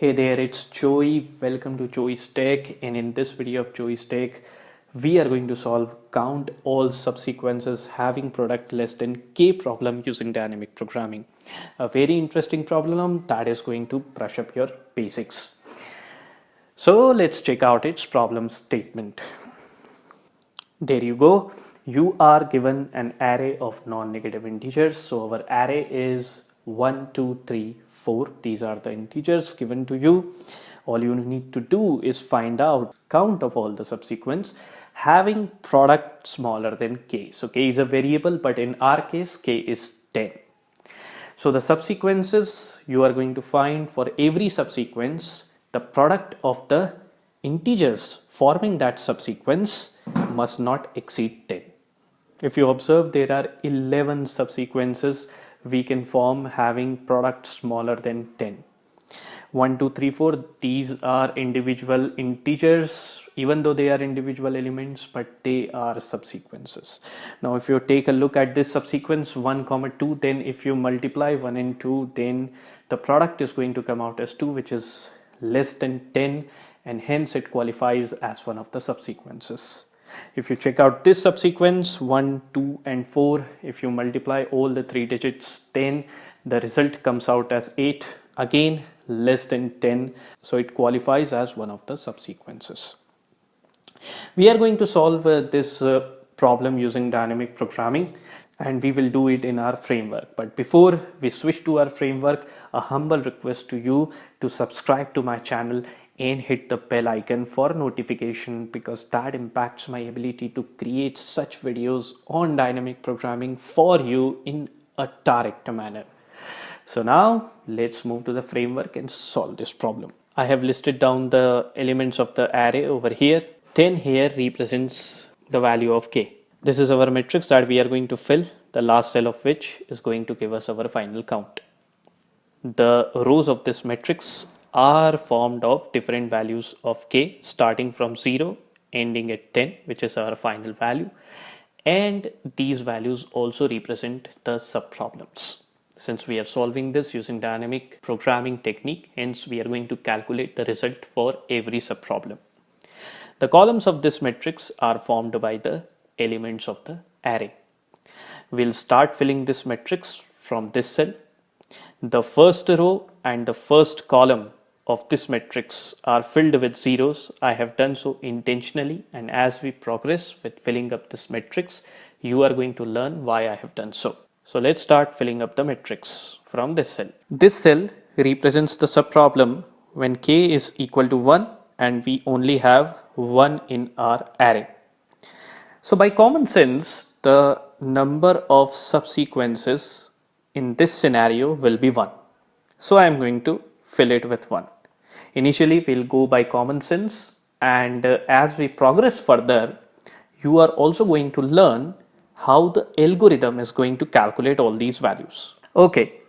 Hey there, it's Joey. Welcome to Joey's Tech, and in this video of Joey's Tech, we are going to solve count all subsequences having product less than k problem using dynamic programming. A very interesting problem that is going to brush up your basics. So let's check out its problem statement. There you go. You are given an array of non-negative integers. So our array is 1, 2, 3, 4. These are the integers given to you. All you need to do is find out count of all the subsequence having product smaller than k. So k is a variable, but in our case k is 10. So the subsequences you are going to find for every subsequence, the product of the integers forming that subsequence must not exceed 10. If you observe, there are 11 subsequences we can form having product smaller than 10. 1, 2, 3, 4, these are individual integers, even though they are individual elements, but they are subsequences. Now, if you take a look at this subsequence 1, 2, then if you multiply 1 and 2, then the product is going to come out as 2, which is less than 10, and hence it qualifies as one of the subsequences. If you check out this subsequence 1, 2 and 4, if you multiply all the 3 digits 10, the result comes out as 8, again less than 10, so it qualifies as one of the subsequences. We are going to solve this problem using dynamic programming, and we will do it in our framework. But before we switch to our framework, a humble request to you to subscribe to my channel and hit the bell icon for notification, because that impacts my ability to create such videos on dynamic programming for you in a direct manner. So now let's move to the framework and solve this problem. I have listed down the elements of the array over here. 10 here represents the value of k. This is our matrix that we are going to fill, the last cell of which is going to give us our final count. The rows of this matrix are formed of different values of k, starting from 0 ending at 10, which is our final value, and these values also represent the subproblems. Since we are solving this using dynamic programming technique, hence we are going to calculate the result for every subproblem. The columns of this matrix are formed by the elements of the array. We'll start filling this matrix from this cell. The first row and the first column of this matrix are filled with zeros. I have done so intentionally, and as we progress with filling up this matrix, you are going to learn why I have done so. So let's start filling up the matrix from this cell. This cell represents the subproblem when k is equal to 1 and we only have 1 in our array. So by common sense, the number of subsequences in this scenario will be 1. So I am going to fill it with 1. Initially, we'll go by common sense, and as we progress further, you are also going to learn how the algorithm is going to calculate all these values. Okay,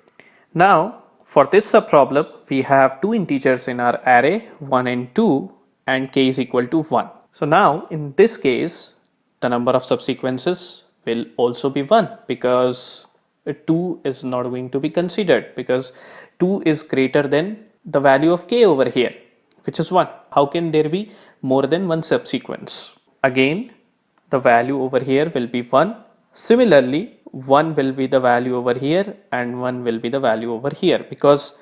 now for this subproblem, we have two integers in our array, 1 and 2, and k is equal to 1. So now in this case, the number of subsequences will also be 1, because 2 is not going to be considered, because 2 is greater than the value of k over here, which is 1. How can there be more than one subsequence? Again, the value over here will be 1. Similarly, 1 will be the value over here and 1 will be the value over here, because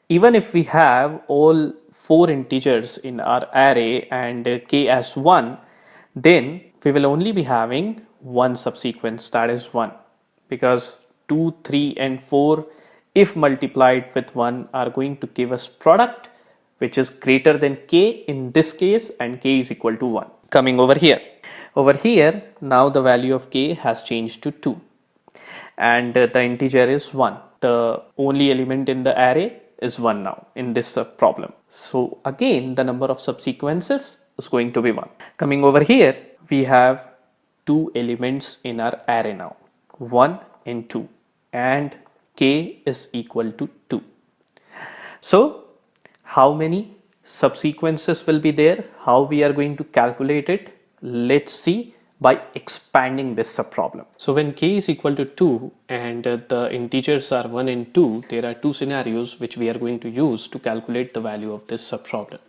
even if we have all 4 integers in our array and k as 1, then we will only be having one subsequence, that is 1, because 2, 3 and 4, if multiplied with 1, are going to give us product which is greater than k in this case, and k is equal to 1. Coming over here. Over here, now the value of k has changed to 2 and the integer is 1. The only element in the array is 1 now in this problem. So again, the number of subsequences is going to be 1. Coming over here, we have two elements in our array now, 1 and 2, and k is equal to 2. So how many subsequences will be there? How we are going to calculate it? Let's see by expanding this subproblem. So when k is equal to 2 and the integers are 1 and 2, there are two scenarios which we are going to use to calculate the value of this subproblem.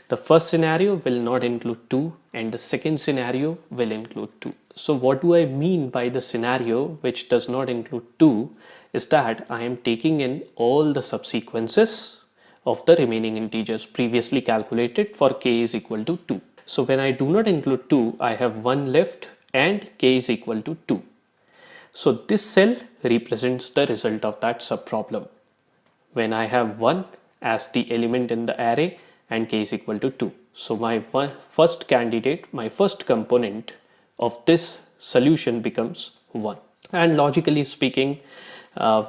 The first scenario will not include 2 and the second scenario will include 2. So what do I mean by the scenario which does not include 2 is that I am taking in all the subsequences of the remaining integers previously calculated for k is equal to 2. So when I do not include 2, I have 1 left and k is equal to 2. So this cell represents the result of that subproblem. When I have 1 as the element in the array and k is equal to 2. So my first candidate, my first component of this solution becomes 1. And logically speaking,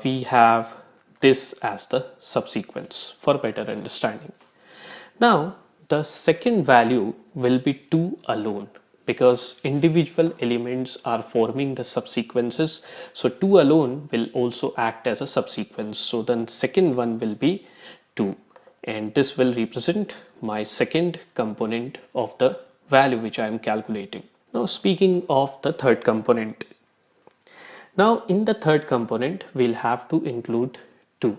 we have this as the subsequence for better understanding. Now, the second value will be 2 alone because individual elements are forming the subsequences. So 2 alone will also act as a subsequence. So the second one will be 2 and this will represent my second component of the value which I am calculating. Now speaking of the third component. Now in the third component we'll have to include 2.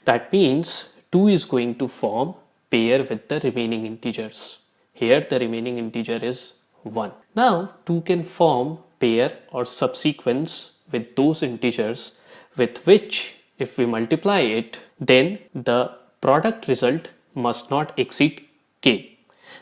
That means 2 is going to form pair with the remaining integers. Here the remaining integer is 1. Now 2 can form pair or subsequence with those integers with which if we multiply it, then the product result must not exceed k.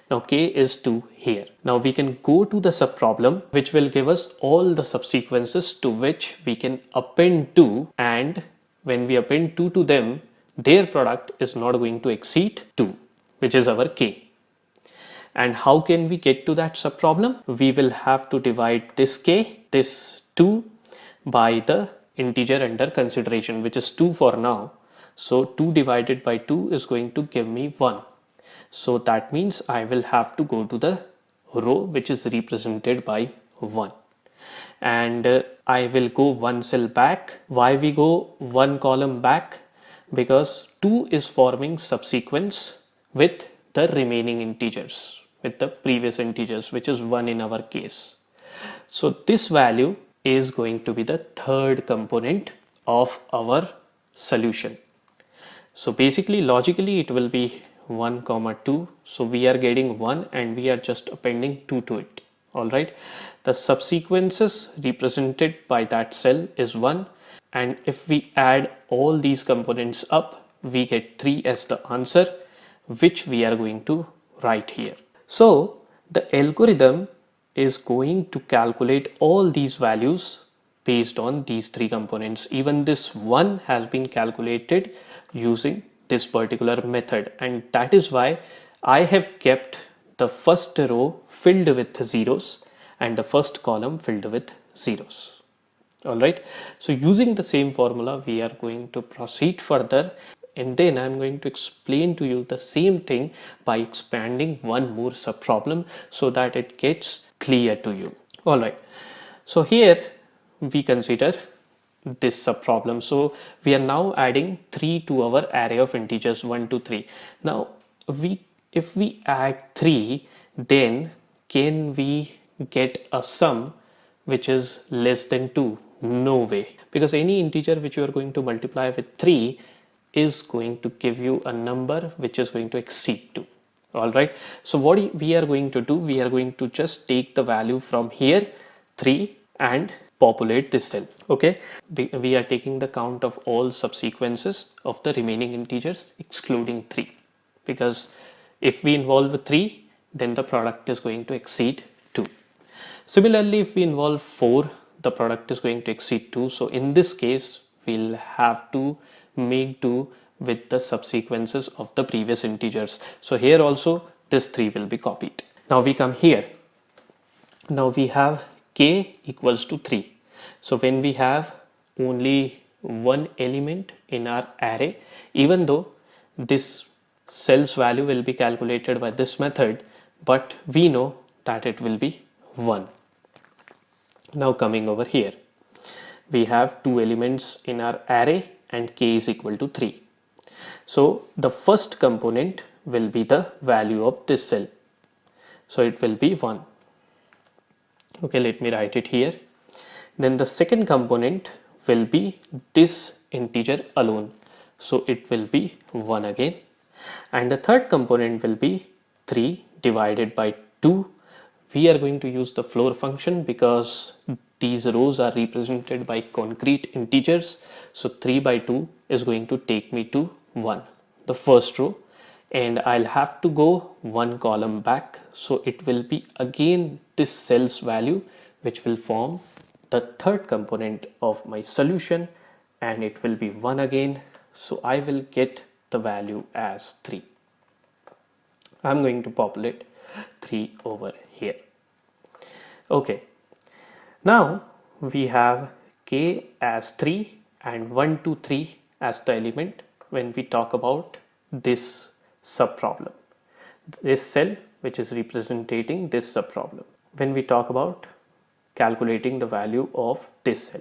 Now k is 2 here. Now we can go to the subproblem which will give us all the subsequences to which we can append 2, and when we append 2 to them, their product is not going to exceed 2, which is our k. And how can we get to that subproblem? We will have to divide this k, this 2, by the integer under consideration, which is 2 for now. So 2 divided by 2 is going to give me 1. So that means I will have to go to the row which is represented by 1. And I will go one cell back. Why we go one column back? Because 2 is forming subsequence with the remaining integers, with the previous integers, which is 1 in our case. So this value is going to be the third component of our solution. So basically logically it will be 1 comma 2. So we are getting 1 and we are just appending 2 to it. Alright. The subsequences represented by that cell is 1, and if we add all these components up, we get 3 as the answer, which we are going to write here. So the algorithm is going to calculate all these values based on these 3 components. Even this 1 has been calculated using this particular method, and that is why I have kept the first row filled with zeros and the first column filled with zeros. Alright, so using the same formula we are going to proceed further, and then I'm going to explain to you the same thing by expanding one more subproblem so that it gets clear to you. Alright, so here we consider this subproblem. So we are now adding 3 to our array of integers 1 to 3. Now if we add 3, then can we get a sum which is less than 2? No way, because any integer which you are going to multiply with 3 is going to give you a number which is going to exceed 2. Alright, so what we are going to do, we are going to just take the value from here 3 and populate this cell. Okay, we are taking the count of all subsequences of the remaining integers excluding 3, because if we involve 3, then the product is going to exceed 2. Similarly, if we involve 4, the product is going to exceed 2. So in this case, we'll have to make do with the subsequences of the previous integers. So here also this 3 will be copied. Now we come here. Now we have k equals to 3. So when we have only one element in our array, even though this cell's value will be calculated by this method, but we know that it will be 1. Now coming over here, we have 2 elements in our array and k is equal to 3. So the first component will be the value of this cell. So it will be 1. Okay, let me write it here. Then the second component will be this integer alone. So it will be 1 again. And the third component will be 3 divided by 2. We are going to use the floor function because these rows are represented by concrete integers. So 3 by 2 is going to take me to 1, the first row. And I'll have to go one column back. So it will be again this cell's value, which will form the third component of my solution, and it will be 1 again. So I will get the value as 3. I'm going to populate 3 over here. Okay, now we have k as 3 and 1, 2, 3 as the element when we talk about this subproblem, this cell which is representing this subproblem, when we talk about calculating the value of this cell.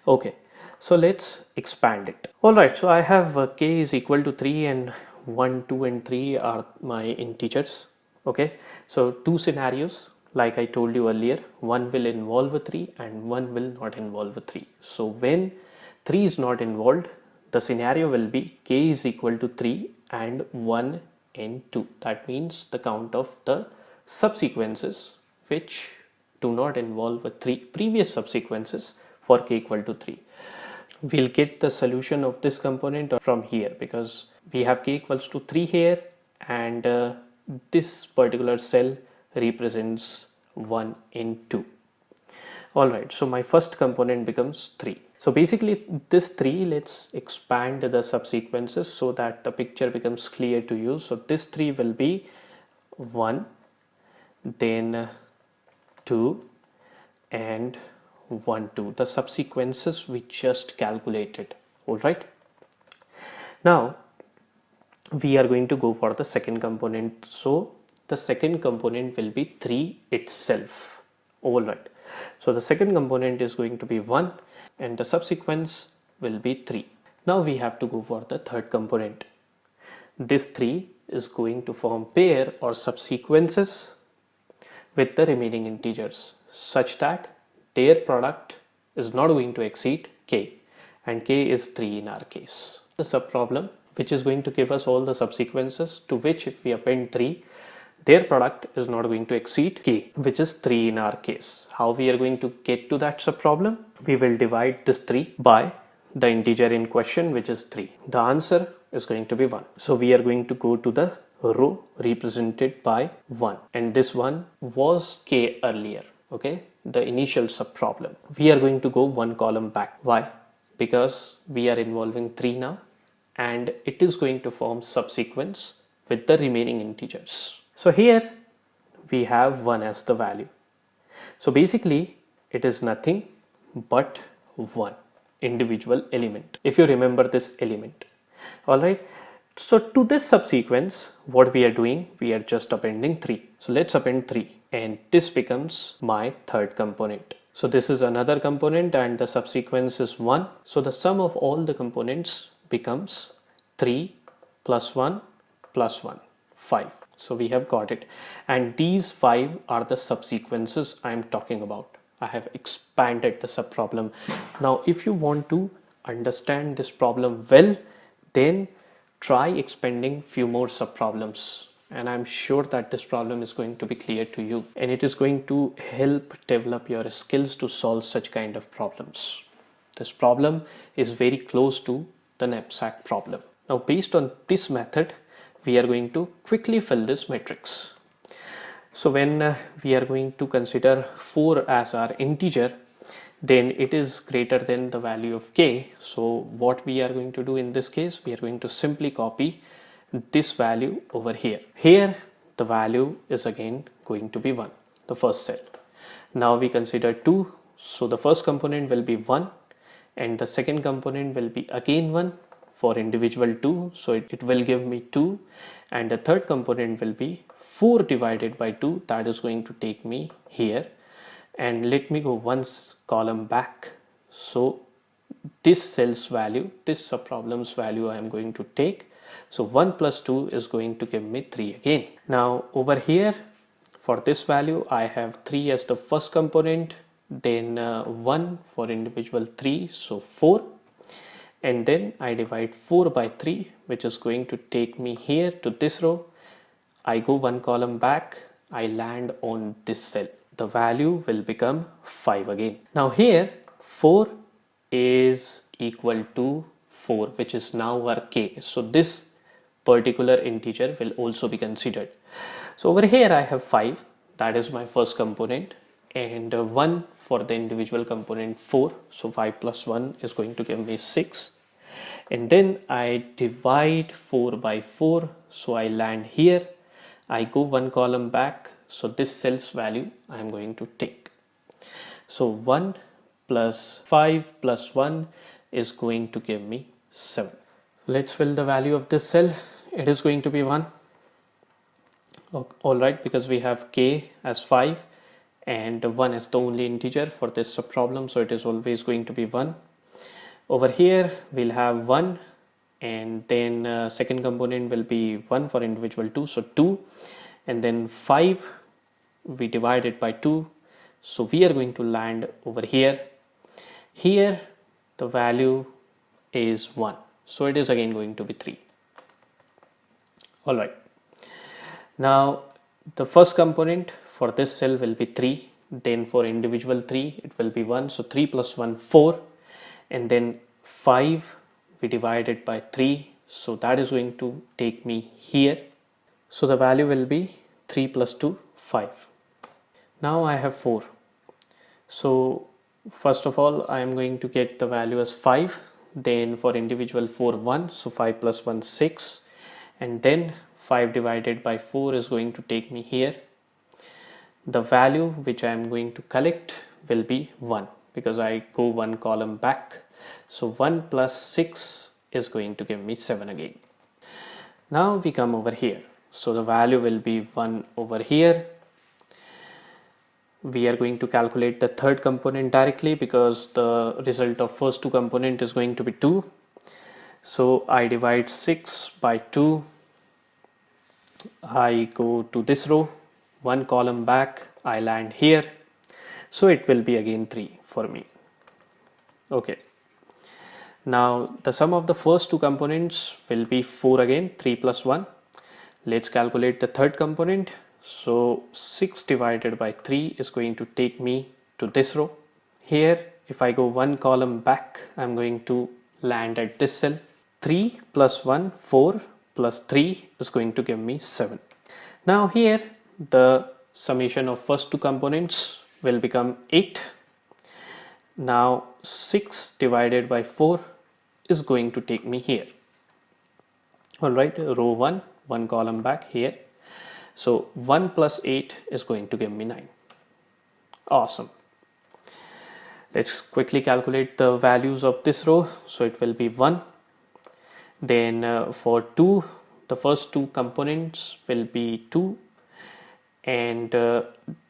Okay, so let's expand it. Alright, so I have k is equal to 3 and 1, 2 and 3 are my integers. Okay, so two scenarios like I told you earlier, one will involve a 3 and one will not involve a 3. So when 3 is not involved, the scenario will be k is equal to 3 and 1 and 2. That means the count of the subsequences which do not involve a 3 previous subsequences for k equal to 3. We'll get the solution of this component from here because we have k equals to 3 here, and this particular cell represents 1 and 2. Alright, so my first component becomes 3. So basically this 3, let's expand the subsequences so that the picture becomes clear to you. So this 3 will be 1, then 2 and 1, 2, the subsequences we just calculated. Alright, now we are going to go for the second component. So the second component will be 3 itself. Alright, so the second component is going to be 1 and the subsequence will be 3. Now we have to go for the third component. This 3 is going to form pair or subsequences with the remaining integers such that their product is not going to exceed k, and k is 3 in our case. The subproblem which is going to give us all the subsequences to which if we append 3, their product is not going to exceed k, which is 3 in our case. How we are going to get to that subproblem? We will divide this 3 by the integer in question, which is 3. The answer is going to be 1. So we are going to go to the row represented by 1, and this one was k earlier. Okay, the initial subproblem. We are going to go one column back. Why? Because we are involving 3 now, and it is going to form subsequence with the remaining integers. So here we have 1 as the value. So basically it is nothing but 1 individual element, if you remember this element. Alright, so to this subsequence, what we are doing, we are just appending 3. So let's append 3, and this becomes my third component. So this is another component and the subsequence is 1. So the sum of all the components becomes 3 plus 1 plus 1, 5. So we have got it, and these 5 are the subsequences I am talking about. I have expanded the subproblem. Now if you want to understand this problem well, then try expanding few more subproblems, and I'm sure that this problem is going to be clear to you, and it is going to help develop your skills to solve such kind of problems. This problem is very close to the knapsack problem. Now based on this method, we are going to quickly fill this matrix. So when we are going to consider 4 as our integer, then it is greater than the value of k. So what we are going to do in this case, we are going to simply copy this value over here. Here the value is again going to be 1, the first cell. Now we consider 2, so the first component will be 1 and the second component will be again 1 for individual 2, so it will give me 2, and the third component will be 4 divided by 2, that is going to take me here. And let me go one column back. So this cell's value, this subproblem's value I am going to take. So 1 plus 2 is going to give me 3 again. Now over here For this value, I have 3 as the first component, then 1 for individual 3, so 4. And then I divide 4 by 3, which is going to take me here to this row. I go one column back, I land on this cell. The value will become 5 again. Now here 4 is equal to 4, which is now our k. So this particular integer will also be considered. So over here I have 5, that is my first component, and 1 for the individual component 4. So 5 plus 1 is going to give me 6. And then I divide 4 by 4, so I land here. I go one column back, so this cell's value I am going to take. So 1 plus 5 plus 1 is going to give me 7. Let's fill the value of this cell. It is going to be 1. Alright, because we have k as 5 and 1 is the only integer for this problem, so it is always going to be 1. Over here we'll have 1, and then second component will be 1 for individual 2, so 2, and then 5 we divide it by 2, so we are going to land over here. Here the value is 1, so it is again going to be 3. Alright, now the first component for this cell will be 3, then for individual 3 it will be 1, so 3 plus 1 4, and then 5 we divide it by 3, so that is going to take me here. So the value will be 3 plus 2 5. Now I have 4, so first of all I am going to get the value as 5, then for individual 4 1, so 5 plus 1 6, and then 5 divided by 4 is going to take me here. The value which I am going to collect will be 1, because I go one column back, so 1 plus 6 is going to give me 7 again. Now we come over here, so the value will be 1 over here. We are going to calculate the third component directly, because the result of first two component is going to be 2. So I divide 6 by 2, I go to this row, one column back, I land here, so it will be again 3 for me. Okay, now the sum of the first two components will be 4 again, 3 plus 1. Let's calculate the third component. So 6 divided by 3 is going to take me to this row. Here if I go one column back, I'm going to land at this cell. 3 plus 1 4 plus 3 is going to give me 7. Now here the summation of first two components will become 8. Now 6 divided by 4 is going to take me here. Alright, row 1, one column back here. So 1 plus 8 is going to give me 9. Awesome. Let's quickly calculate the values of this row. So it will be 1. Then for 2, the first two components will be 2, and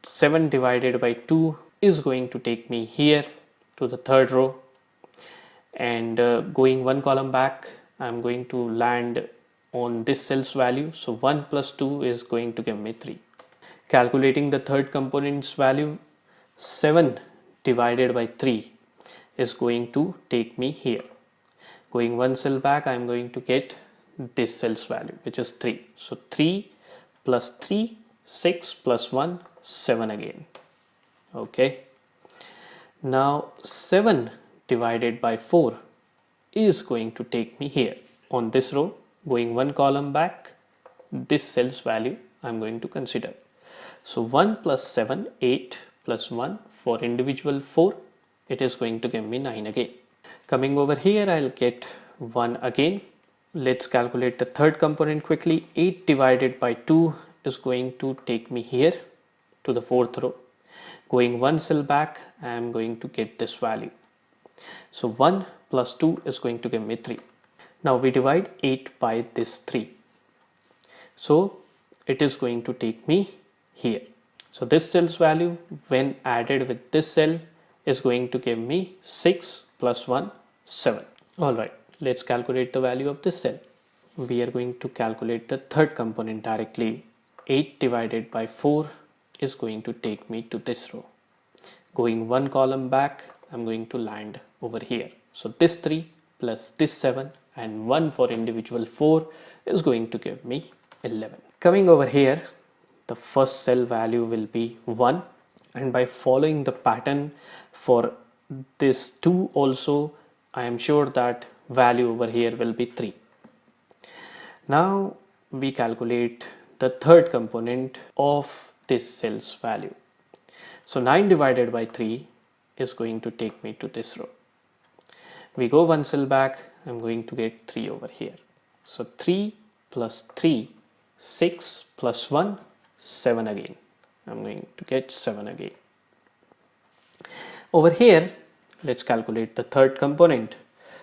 7 divided by 2 is going to take me here to the third row, and going one column back I'm going to land on this cell's value, so 1 plus 2 is going to give me 3. Calculating the third component's value, 7 divided by 3 is going to take me here. Going one cell back, I am going to get this cell's value, which is 3. So 3 plus 3, 6 plus 1, 7 again. Okay. Now 7 divided by 4 is going to take me here on this row. Going one column back, this cell's value I am going to consider. So 1 plus 7, 8 plus 1 for individual 4, it is going to give me 9 again. Coming over here, I'll get 1 again. Let's calculate the third component quickly. 8 divided by 2 is going to take me here to the fourth row. Going one cell back, I am going to get this value. So 1 plus 2 is going to give me 3. Now we divide 8 by this 3. So it is going to take me here. So this cell's value when added with this cell is going to give me 6 plus 1, 7. Alright, let's calculate the value of this cell. We are going to calculate the third component directly. 8 divided by 4 is going to take me to this row. Going one column back, I'm going to land over here. So this 3 plus this 7 and 1 for individual 4 is going to give me 11. Coming over here, the first cell value will be 1, and by following the pattern for this 2 also, I am sure that value over here will be 3. Now we calculate the third component of this cell's value. So 9 divided by 3 is going to take me to this row. We go one cell back, I'm going to get 3 over here. So 3 plus 3, 6 plus 1, 7 again. I'm going to get 7 again. Over here, let's calculate the third component.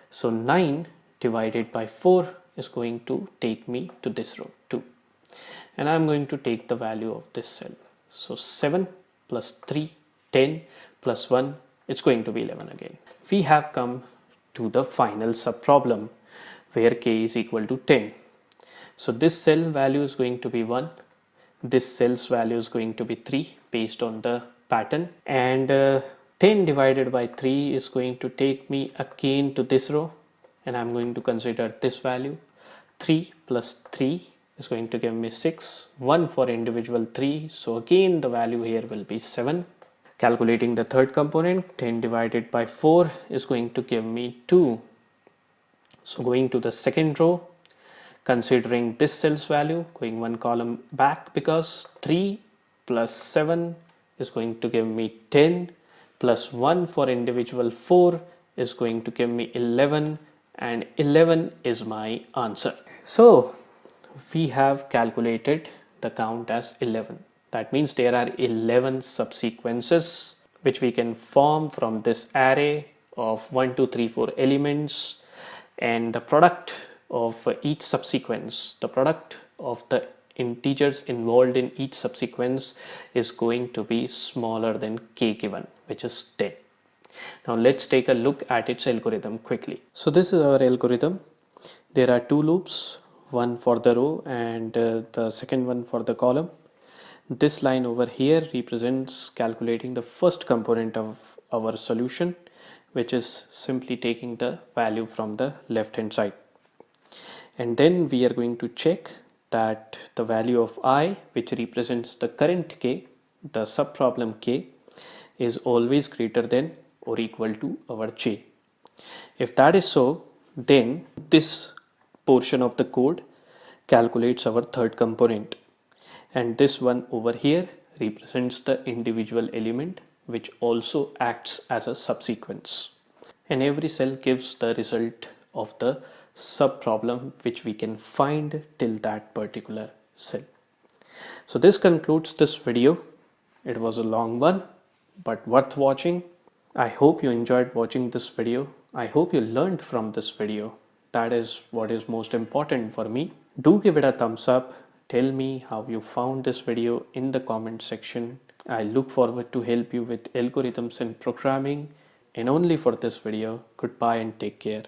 So 9 divided by 4 is going to take me to this row 2. And I'm going to take the value of this cell. So 7 plus 3, 10 plus 1, it's going to be 11 again. We have come to the final sub-problem where k is equal to 10. So this cell value is going to be 1. This cell's value is going to be 3 based on the pattern. And 10 divided by 3 is going to take me again to this row. And I'm going to consider this value. 3 plus 3 is going to give me 6. 1 for individual 3. So again the value here will be 7. Calculating the third component, 10 divided by 4 is going to give me 2. So going to the second row, considering this cell's value, going one column back because 3 plus 7 is going to give me 10 plus 1 for individual 4 is going to give me 11, and 11 is my answer. So we have calculated the count as 11. That means there are 11 subsequences which we can form from this array of 1, 2, 3, 4 elements, and the product of each subsequence, the product of the integers involved in each subsequence is going to be smaller than k given, which is 10. Now let's take a look at its algorithm quickly. So this is our algorithm. There are two loops, one for the row and the second one for the column. This line over here represents calculating the first component of our solution, which is simply taking the value from the left hand side. And then we are going to check that the value of I, which represents the current k, the subproblem k, is always greater than or equal to our j. If that is so, then this portion of the code calculates our third component. And this one over here represents the individual element, which also acts as a subsequence. And every cell gives the result of the subproblem which we can find till that particular cell. So this concludes this video. It was a long one, but worth watching. I hope you enjoyed watching this video. I hope you learned from this video. That is what is most important for me. Do give it a thumbs up. Tell me how you found this video in the comment section. I look forward to help you with algorithms and programming. And only for this video, goodbye and take care.